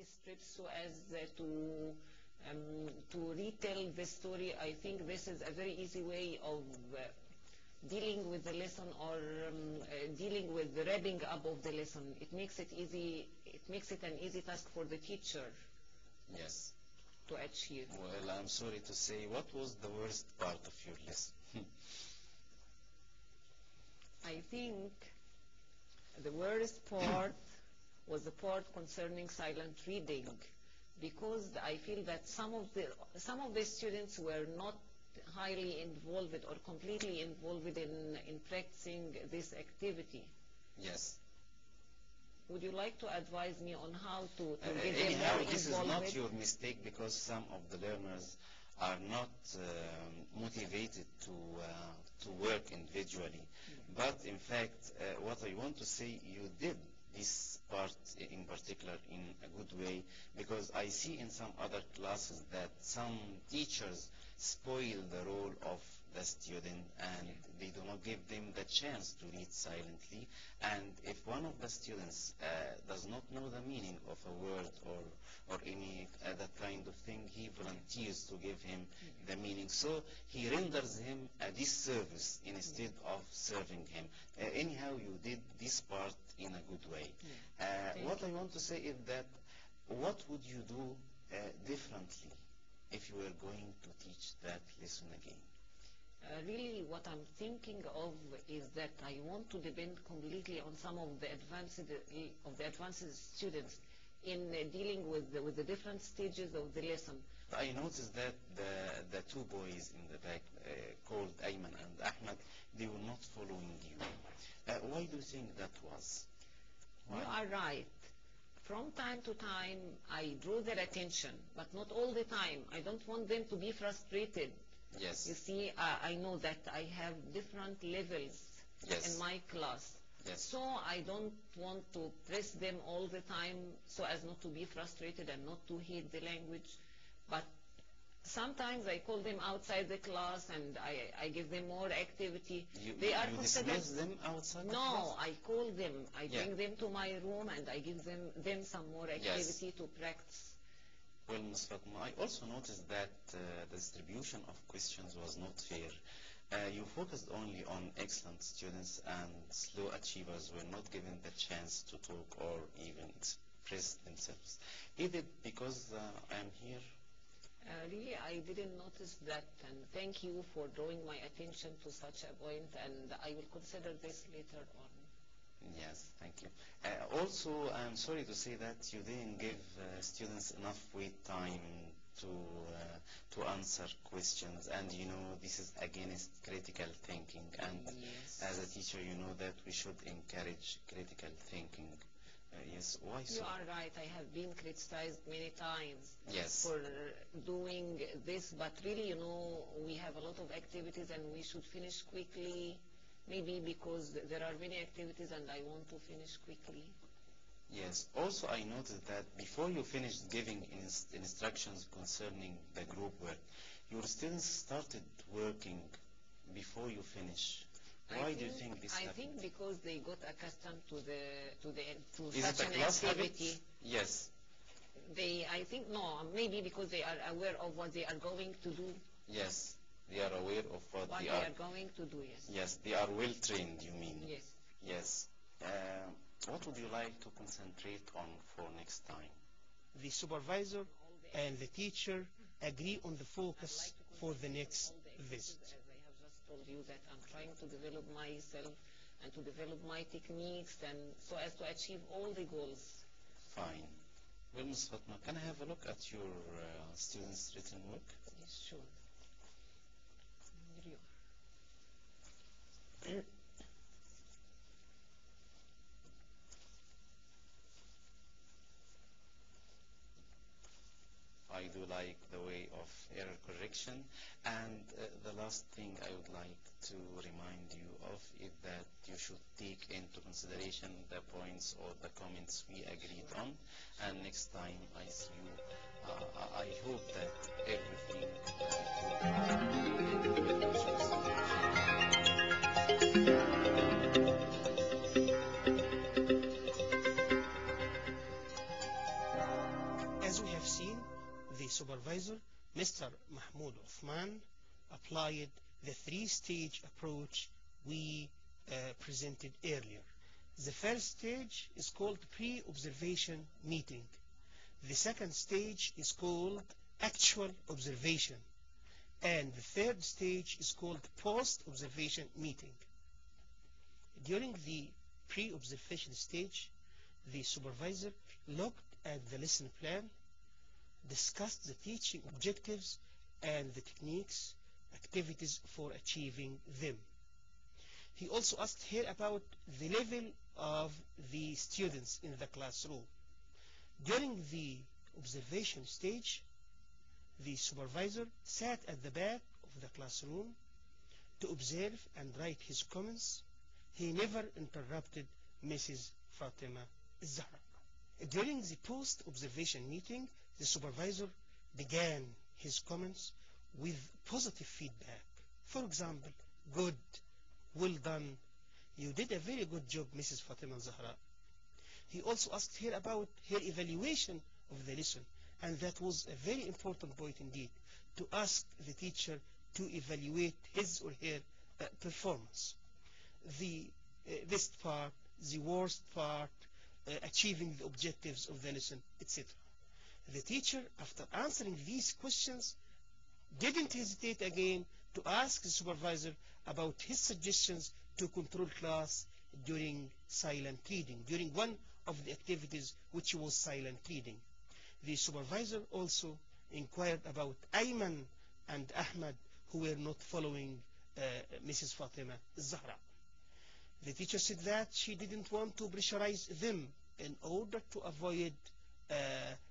strips so as to retell the story. I think this is a very easy way of dealing with the lesson, or dealing with the wrapping up of the lesson. It makes it easy. It makes it an easy task for the teacher. Yes. To achieve. Well, I'm sorry to say, what was the worst part of your lesson? I think the worst part was the part concerning silent reading, because I feel that some of the students were not highly involved or completely involved in practicing this activity. Yes. Would you like to advise me on how to get them anyhow, more this involved? is not your mistake, because some of the learners are not motivated to work individually. But in fact, what I want to say, you did this part in particular in a good way, because I see in some other classes that some teachers spoil the role of the student, and they do not give them the chance to read silently. And if one of the students does not know the meaning of a word or any that kind of thing, he volunteers to give him the meaning. So he renders him a disservice instead of serving him. Anyhow, you did this part in a good way. What I want to say is that, what would you do differently if you were going to teach that lesson again? Really, what I'm thinking of is that I want to depend completely on some of the advanced students in dealing with the different stages of the lesson. I noticed that the two boys in the back, called Ayman and Ahmed, they were not following you. Why do you think that was? Why? You are right. From time to time, I draw their attention, but not all the time. I don't want them to be frustrated. Yes. You see, I know that I have different levels in my class. Yes. So I don't want to press them all the time so as not to be frustrated and not to hate the language. But sometimes I call them outside the class and I give them more activity. You considered... dismiss them outside the class? No, I call them. I bring them to my room and I give them some more activity to practice. Well, Ms. Fatma, I also noticed that the distribution of questions was not fair. You focused only on excellent students, and slow achievers were not given the chance to talk or even express themselves. Is it because I am here? Really, I didn't notice that, and thank you for drawing my attention to such a point, and I will consider this later on. Yes, thank you. Also, I'm sorry to say that you didn't give students enough wait time to answer questions, and you know this is against critical thinking, and as a teacher you know that we should encourage critical thinking. Yes, why so? You are right, I have been criticized many times for doing this, but really, you know, we have a lot of activities and we should finish quickly, maybe because there are many activities and I want to finish quickly. Yes, also I noticed that before you finished giving instructions concerning the group work, your students started working before you finish. Why do you think this happened? I think because they got accustomed to Is such it a an class activity. Habit? Yes. I think, no, maybe because they are aware of what they are going to do. Yes, they are aware of what they are going to do, yes. Yes, they are well trained, you mean? Yes. Yes. What would you like to concentrate on for next time? The supervisor and the teacher agree on the focus for the next visit. As I have just told you that I'm trying to develop myself and to develop my techniques, and so as to achieve all the goals. Fine. Well, Ms. Fatma, can I have a look at your students' written work? Yes, sure. Here you are. I do like the way of error correction, and the last thing I would like to remind you of is that you should take into consideration the points or the comments we agreed on, and next time I see you, I hope that everything applied the three-stage approach we presented earlier. The first stage is called pre-observation meeting. The second stage is called actual observation. And the third stage is called post-observation meeting. During the pre-observation stage, the supervisor looked at the lesson plan, discussed the teaching objectives and the techniques, activities for achieving them. He also asked her about the level of the students in the classroom. During the observation stage, the supervisor sat at the back of the classroom to observe and write his comments. He never interrupted Mrs. Fatima Zahra. During the post-observation meeting, the supervisor began his comments with positive feedback. For example, good, well done, you did a very good job, Mrs. Fatima Zahra. He also asked her about her evaluation of the lesson, and that was a very important point indeed, to ask the teacher to evaluate his or her performance. The best part, the worst part, achieving the objectives of the lesson, etc. The teacher, after answering these questions, didn't hesitate again to ask the supervisor about his suggestions to control class during silent reading, during one of the activities which was silent reading. The supervisor also inquired about Ayman and Ahmad, who were not following Mrs. Fatima Zahra. The teacher said that she didn't want to pressurize them in order to avoid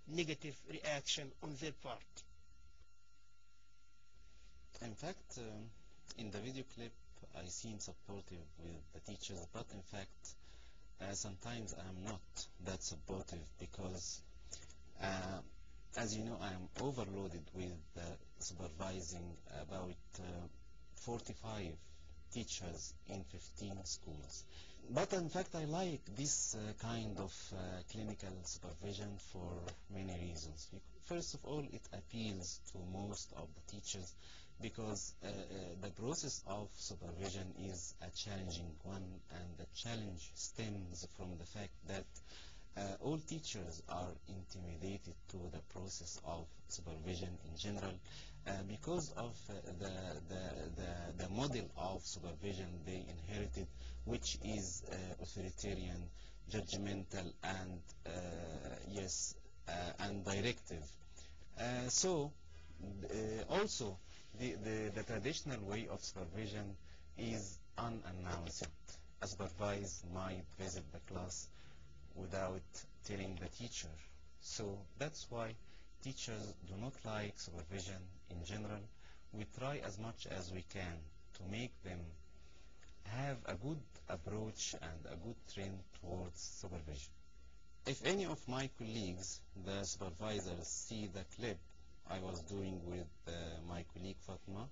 negative reaction on their part. In fact, in the video clip, I seem supportive with the teachers, but in fact, sometimes I am not that supportive because, as you know, I am overloaded with supervising about 45 teachers in 15 schools. But in fact, I like this kind of clinical supervision for many reasons. First of all, it appeals to most of the teachers because the process of supervision is a challenging one, and the challenge stems from the fact that all teachers are intimidated to the process of supervision in general because of the model of supervision they inherited, which is authoritarian, judgmental, and and directive. Also, the traditional way of supervision is unannounced. A supervisor might visit the class without telling the teacher. So that's why teachers do not like supervision in general. We try as much as we can to make them have a good approach and a good trend towards supervision. If any of my colleagues, the supervisors, see the clip I was doing with my colleague Fatma,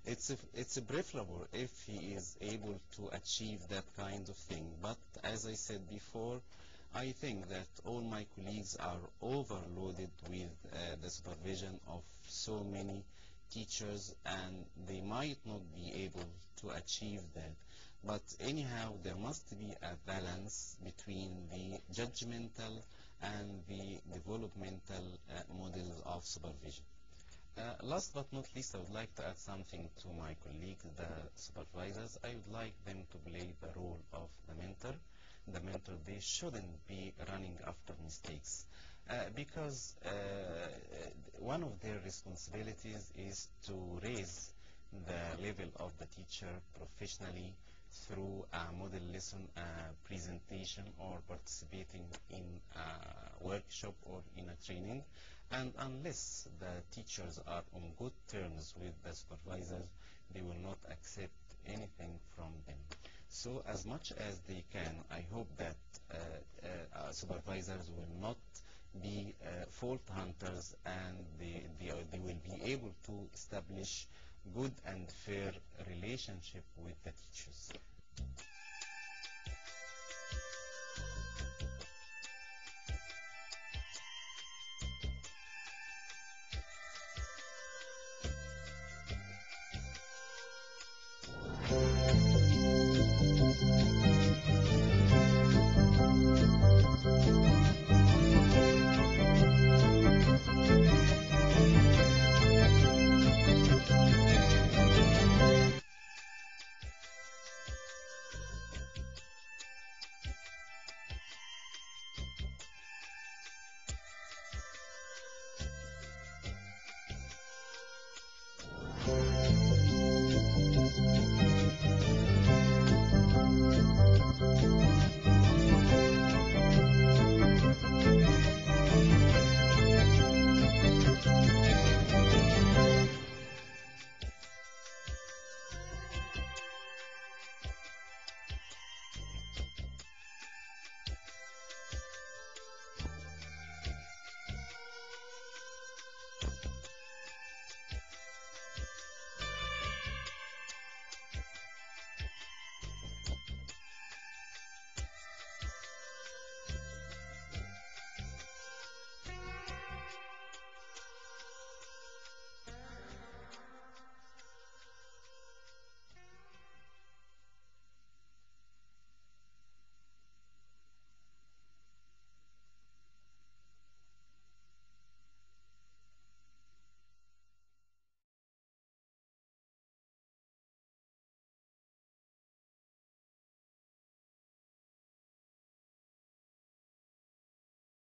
it's preferable if he is able to achieve that kind of thing. But as I said before, I think that all my colleagues are overloaded with the supervision of so many teachers, and they might not be able to achieve that. But anyhow, there must be a balance between the judgmental and the developmental models of supervision. Last but not least, I would like to add something to my colleagues, the supervisors. I would like them to play the role of the mentor. The mentor, they shouldn't be running after mistakes because one of their responsibilities is to raise the level of the teacher professionally through a model lesson presentation or participating in a workshop or in a training. And unless the teachers are on good terms with the supervisors, they will not accept anything from them. So as much as they can, I hope that supervisors will not be fault hunters, and they will be able to establish good and fair relationship with the teachers.